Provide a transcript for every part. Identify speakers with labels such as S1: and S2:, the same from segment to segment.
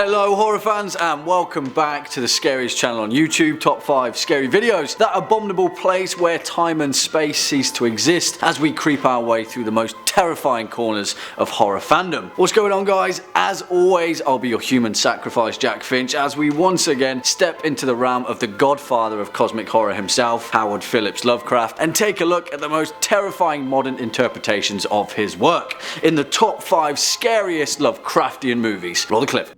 S1: Hello horror fans and welcome back to the Scariest channel on YouTube, top 5 scary videos, that abominable place where time and space cease to exist as we creep our way through the most terrifying corners of horror fandom. What's going on guys? As always, I'll be your human sacrifice Jack Finch as we once again step into the realm of the godfather of cosmic horror himself, Howard Phillips Lovecraft, and take a look at the most terrifying modern interpretations of his work in the top 5 scariest Lovecraftian movies. Roll the clip.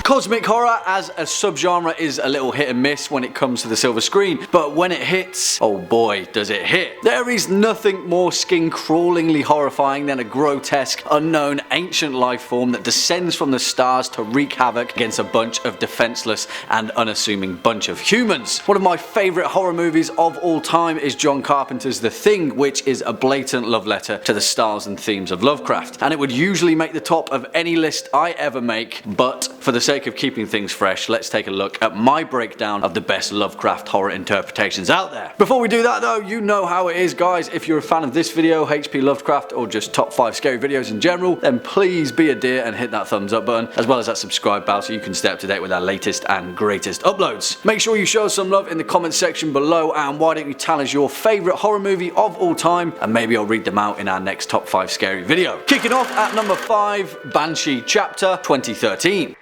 S1: Cosmic horror as a subgenre is a little hit and miss when it comes to the silver screen, but when it hits, oh boy does it hit. There is nothing more skin-crawlingly horrifying than a grotesque, unknown, ancient life form that descends from the stars to wreak havoc against a bunch of defenseless and unassuming bunch of humans. One of my favourite horror movies of all time is John Carpenter's The Thing, which is a blatant love letter to the styles and themes of Lovecraft, and it would usually make the top of any list I ever make, but for the sake of keeping things fresh, let's take a look at my breakdown of the best Lovecraft horror interpretations out there. Before we do that though, you know how it is guys. If you're a fan of this video, HP Lovecraft, or just top 5 scary videos in general, then please be a dear and hit that thumbs up button, as well as that subscribe bell so you can stay up to date with our latest and greatest uploads. Make sure you show us some love in the comment section below, and why don't you tell us your favourite horror movie of all time, and maybe I'll read them out in our next top 5 scary video. Kicking off at number 5, Banshee Chapter 2013.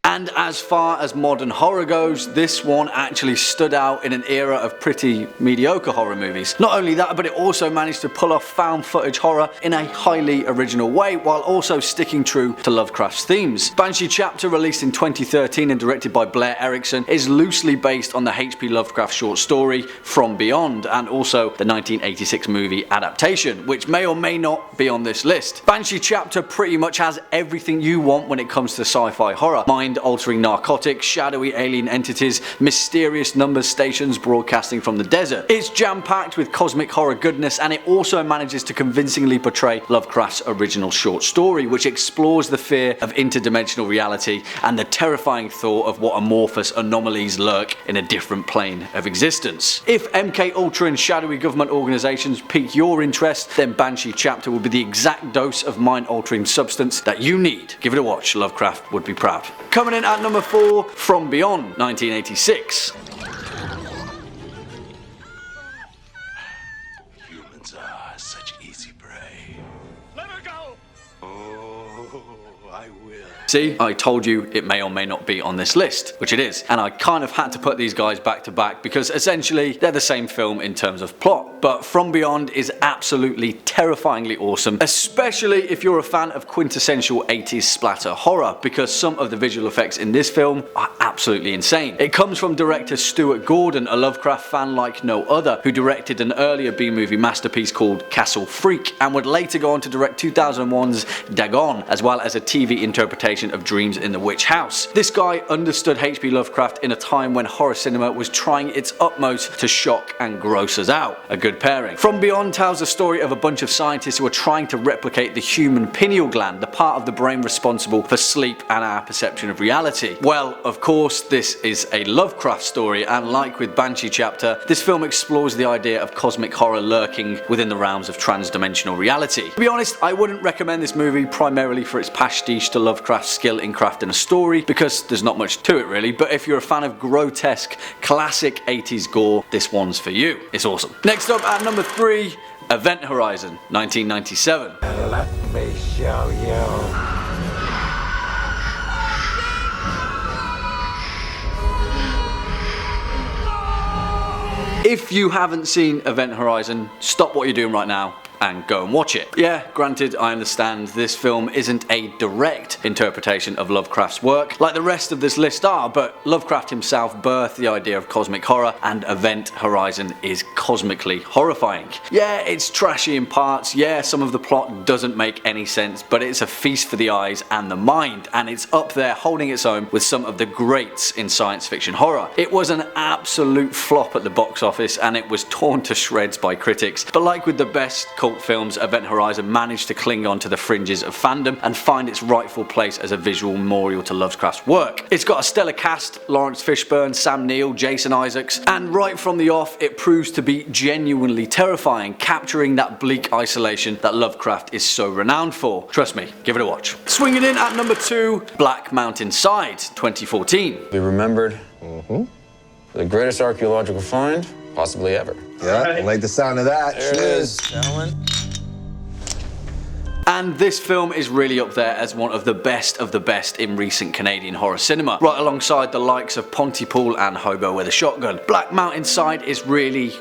S1: And as far as modern horror goes, this one actually stood out in an era of pretty mediocre horror movies. Not only that, but it also managed to pull off found footage horror in a highly original way, while also sticking true to Lovecraft's themes. Banshee Chapter, released in 2013 and directed by Blair Erickson, is loosely based on the HP Lovecraft short story From Beyond, and also the 1986 movie adaptation, which may or may not be on this list. Banshee Chapter pretty much has everything you want when it comes to sci-fi horror. Mind-altering narcotics, shadowy alien entities, mysterious number stations broadcasting from the desert. It's jam-packed with cosmic horror goodness, and it also manages to convincingly portray Lovecraft's original short story, which explores the fear of interdimensional reality and the terrifying thought of what amorphous anomalies lurk in a different plane of existence. If MK Ultra and shadowy government organisations pique your interest, then Banshee Chapter will be the exact dose of mind-altering substance that you need. Give it a watch, Lovecraft would be proud. Coming in at number 4, From Beyond, 1986.
S2: Humans are such easy prey. Let her go! Oh, I will.
S1: See, I told you it may or may not be on this list, which it is, and I kind of had to put these guys back to back because essentially they're the same film in terms of plot, but From Beyond is absolutely terrifyingly awesome, especially if you're a fan of quintessential 80s splatter horror, because some of the visual effects in this film are absolutely insane. It comes from director Stuart Gordon, a Lovecraft fan like no other, who directed an earlier B-movie masterpiece called Castle Freak, and would later go on to direct 2001's Dagon, as well as a TV interpretation of Dreams in the Witch House. This guy understood H.P. Lovecraft in a time when horror cinema was trying its utmost to shock and gross us out. A good pairing. From Beyond tells the story of a bunch of scientists who are trying to replicate the human pineal gland, the part of the brain responsible for sleep and our perception of reality. Well, of course, this is a Lovecraft story, and like with Banshee Chapter, this film explores the idea of cosmic horror lurking within the realms of trans-dimensional reality. To be honest, I wouldn't recommend this movie primarily for its pastiche to Lovecraft's skill in crafting a story, because there's not much to it really, but if you're a fan of grotesque, classic 80s gore, this one's for you. It's awesome. Next up at number 3, Event Horizon, 1997.
S2: Let me show you.
S1: If you haven't seen Event Horizon, stop what you're doing right now and go and watch it. Yeah, granted, I understand this film isn't a direct interpretation of Lovecraft's work like the rest of this list are, but Lovecraft himself birthed the idea of cosmic horror, and Event Horizon is cosmically horrifying. Yeah, it's trashy in parts, yeah, some of the plot doesn't make any sense, but it's a feast for the eyes and the mind, and it's up there holding its own with some of the greats in science fiction horror. It was an absolute flop at the box office, and it was torn to shreds by critics, but like with the best cult films, Event Horizon managed to cling on to the fringes of fandom and find its rightful place as a visual memorial to Lovecraft's work. It's got a stellar cast: Lawrence Fishburne, Sam Neill, Jason Isaacs, and right from the off it proves to be genuinely terrifying, capturing that bleak isolation that Lovecraft is so renowned for. Trust me, give it a watch. Swinging in at number 2, Black Mountain Side, 2014.
S3: Be remembered. The greatest archaeological find possibly ever.
S4: Yeah, I like the sound of that.
S3: There it is, gentlemen.
S1: And this film is really up there as one of the best in recent Canadian horror cinema, right alongside the likes of Pontypool and Hobo with a Shotgun. Black Mountain Side is really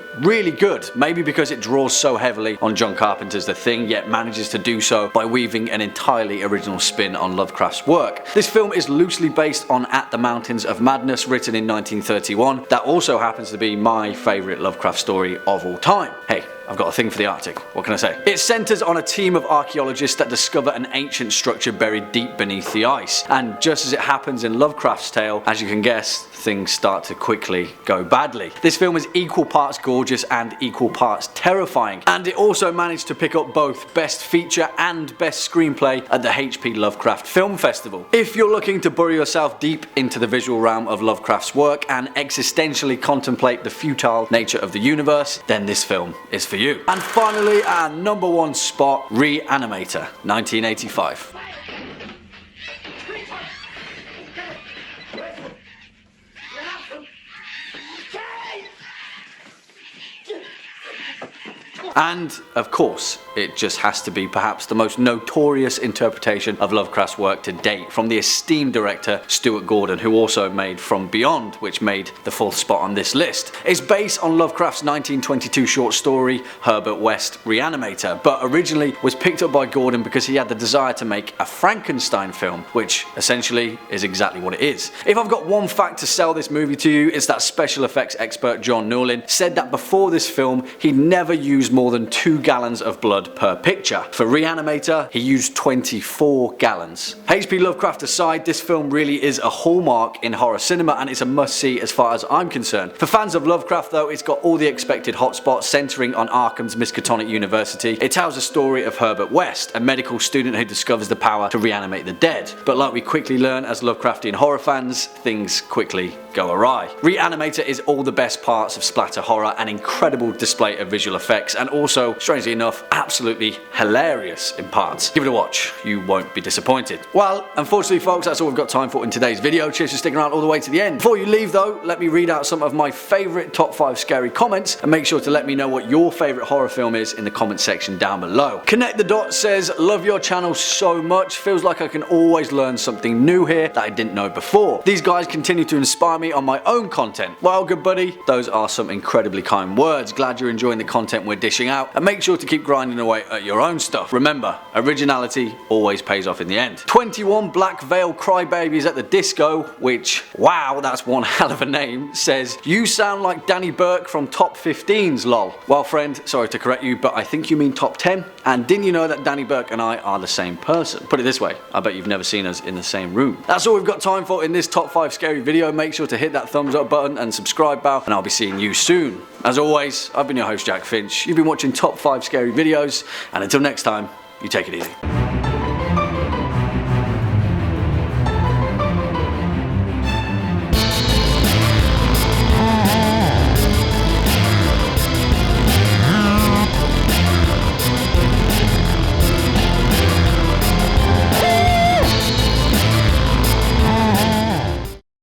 S1: good, maybe because it draws so heavily on John Carpenter's The Thing, yet manages to do so by weaving an entirely original spin on Lovecraft's work. This film is loosely based on At the Mountains of Madness, written in 1931. That also happens to be my favourite Lovecraft story of all time. Hey, I've got a thing for the Arctic, what can I say? It centres on a team of archaeologists that discover an ancient structure buried deep beneath the ice. And just as it happens in Lovecraft's tale, as you can guess, things start to quickly go badly. This film is equal parts gorgeous and equal parts terrifying. And it also managed to pick up both Best Feature and Best Screenplay at the H.P. Lovecraft Film Festival. If you're looking to bury yourself deep into the visual realm of Lovecraft's work and existentially contemplate the futile nature of the universe, then this film is for you. And finally, our number 1 spot, Reanimator, 1985. And, of course, it just has to be perhaps the most notorious interpretation of Lovecraft's work to date, from the esteemed director Stuart Gordon, who also made From Beyond, which made the 4th spot on this list. It's based on Lovecraft's 1922 short story Herbert West, Reanimator, but originally was picked up by Gordon because he had the desire to make a Frankenstein film, which essentially is exactly what it is. If I've got one fact to sell this movie to you, it's that special effects expert John Newlin said that before this film he'd never used more than 2 gallons of blood per picture. For Reanimator, he used 24 gallons. H.P. Lovecraft aside, this film really is a hallmark in horror cinema and it's a must-see as far as I'm concerned. For fans of Lovecraft though, it's got all the expected hotspots centering on Arkham's Miskatonic University. It tells the story of Herbert West, a medical student who discovers the power to reanimate the dead. But like we quickly learn as Lovecraftian horror fans, things quickly go awry. Reanimator is all the best parts of splatter horror, an incredible display of visual effects, and also, strangely enough, absolutely hilarious in parts. Give it a watch, you won't be disappointed. Well, unfortunately folks, that's all we've got time for in today's video. Cheers for sticking around all the way to the end. Before you leave though, let me read out some of my favourite top 5 scary comments, and make sure to let me know what your favourite horror film is in the comment section down below. Connect the Dot says, love your channel so much, feels like I can always learn something new here that I didn't know before. These guys continue to inspire me on my own content. Well, good buddy, those are some incredibly kind words. Glad you're enjoying the content we're dishing out, and make sure to keep grinding away at your own stuff. Remember, originality always pays off in the end. 21 Black Veil Crybabies at the Disco, which, wow, that's one hell of a name, says, you sound like Danny Burke from Top 15s, lol. Well friend, sorry to correct you, but I think you mean Top 10, and didn't you know that Danny Burke and I are the same person? Put it this way, I bet you've never seen us in the same room. That's all we've got time for in this top 5 scary video. Make sure to hit that thumbs up button and subscribe bell, and I'll be seeing you soon. As always, I've been your host Jack Finch. You've been watching Top 5 Scary Videos, and until next time, you take it easy.